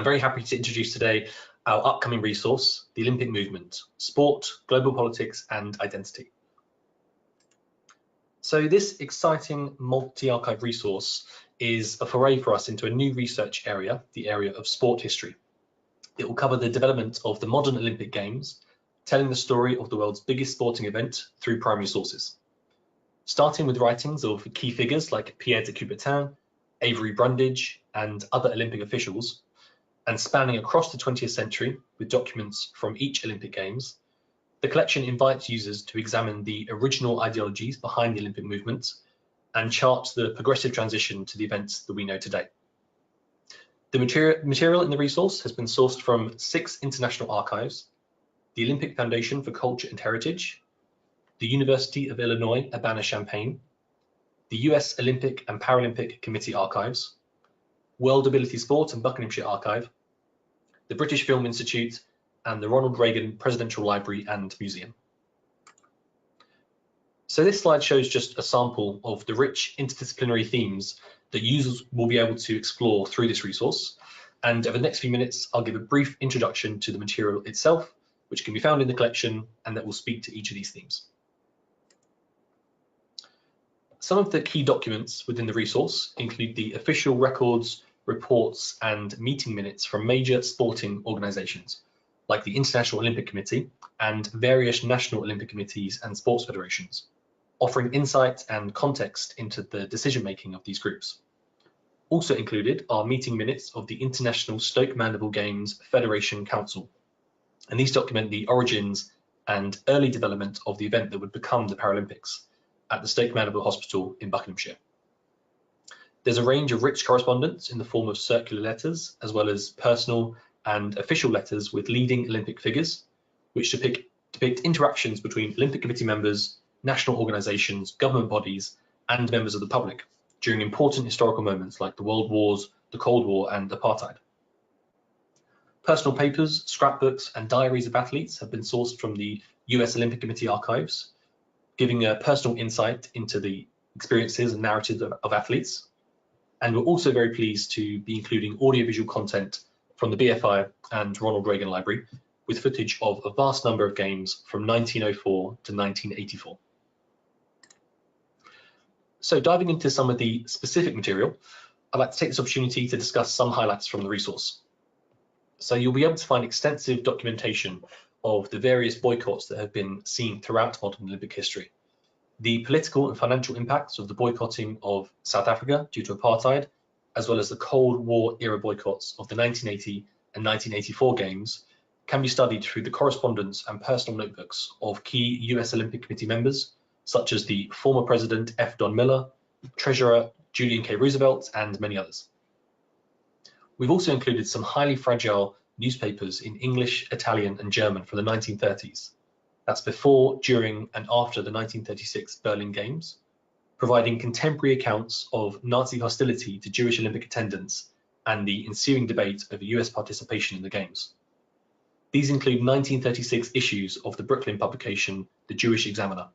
I'm very happy to introduce today our upcoming resource, the Olympic Movement, Sport, Global Politics and Identity. So this exciting multi-archive resource is a foray for us into a new research area, the area of sport history. It will cover the development of the modern Olympic Games, telling the story of the world's biggest sporting event through primary sources. Starting with writings of key figures like Pierre de Coubertin, Avery Brundage and other Olympic officials, and spanning across the 20th century with documents from each Olympic Games, the collection invites users to examine the original ideologies behind the Olympic movement and chart the progressive transition to the events that we know today. The material in the resource has been sourced from 6 international archives: the Olympic Foundation for Culture and Heritage, the University of Illinois Urbana-Champaign, the US Olympic and Paralympic Committee archives, World Ability Sport and Buckinghamshire Archive, the British Film Institute, and the Ronald Reagan Presidential Library and Museum. So this slide shows just a sample of the rich interdisciplinary themes that users will be able to explore through this resource. And over the next few minutes, I'll give a brief introduction to the material itself, which can be found in the collection and that will speak to each of these themes. Some of the key documents within the resource include the official records, reports and meeting minutes from major sporting organisations like the International Olympic Committee and various national Olympic committees and sports federations, offering insight and context into the decision-making of these groups. Also included are meeting minutes of the International Stoke Mandeville Games Federation Council, and these document the origins and early development of the event that would become the Paralympics at the Stoke Mandeville Hospital in Buckinghamshire. There's a range of rich correspondence in the form of circular letters, as well as personal and official letters with leading Olympic figures, which depict interactions between Olympic Committee members, national organisations, government bodies, and members of the public during important historical moments like the World Wars, the Cold War, and apartheid. Personal papers, scrapbooks, and diaries of athletes have been sourced from the US Olympic Committee archives, giving a personal insight into the experiences and narratives of athletes. And we're also very pleased to be including audiovisual content from the BFI and Ronald Reagan Library, with footage of a vast number of games from 1904 to 1984. So diving into some of the specific material, I'd like to take this opportunity to discuss some highlights from the resource. So you'll be able to find extensive documentation of the various boycotts that have been seen throughout modern Olympic history. The political and financial impacts of the boycotting of South Africa due to apartheid, as well as the Cold War era boycotts of the 1980 and 1984 Games, can be studied through the correspondence and personal notebooks of key US Olympic Committee members, such as the former President F. Don Miller, Treasurer Julian K. Roosevelt, and many others. We've also included some highly fragile newspapers in English, Italian, and German from the 1930s. That's before, during, and after the 1936 Berlin Games, providing contemporary accounts of Nazi hostility to Jewish Olympic attendance and the ensuing debate over US participation in the Games. These include 1936 issues of the Brooklyn publication, The Jewish Examiner.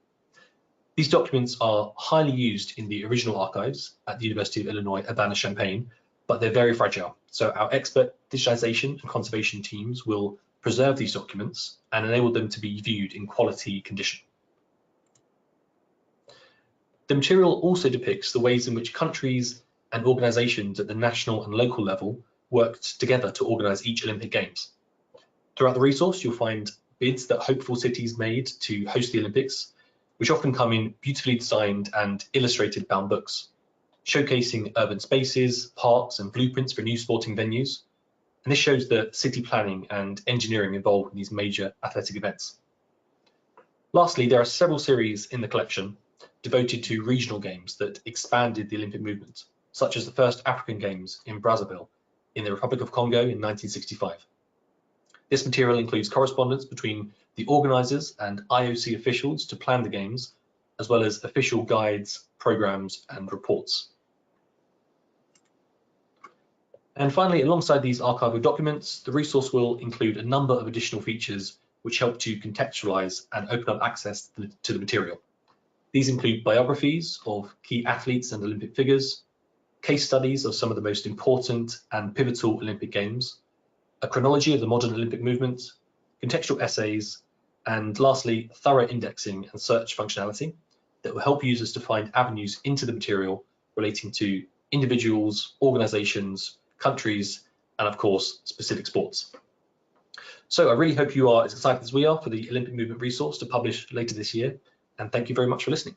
These documents are highly used in the original archives at the University of Illinois Urbana-Champaign, but they're very fragile. So our expert digitization and conservation teams will preserve these documents and enable them to be viewed in quality condition. The material also depicts the ways in which countries and organisations at the national and local level worked together to organise each Olympic Games. Throughout the resource, you'll find bids that hopeful cities made to host the Olympics, which often come in beautifully designed and illustrated bound books, showcasing urban spaces, parks, and blueprints for new sporting venues. And this shows the city planning and engineering involved in these major athletic events. Lastly, there are several series in the collection devoted to regional games that expanded the Olympic movement, such as the first African Games in Brazzaville in the Republic of Congo in 1965. This material includes correspondence between the organisers and IOC officials to plan the Games, as well as official guides, programmes, and reports. And finally, alongside these archival documents, the resource will include a number of additional features which help to contextualise and open up access to the material. These include biographies of key athletes and Olympic figures, case studies of some of the most important and pivotal Olympic Games, a chronology of the modern Olympic movement, contextual essays, and lastly, thorough indexing and search functionality that will help users to find avenues into the material relating to individuals, organizations, countries, and of course, specific sports. So I really hope you are as excited as we are for the Olympic movement resource to publish later this year, and thank you very much for listening.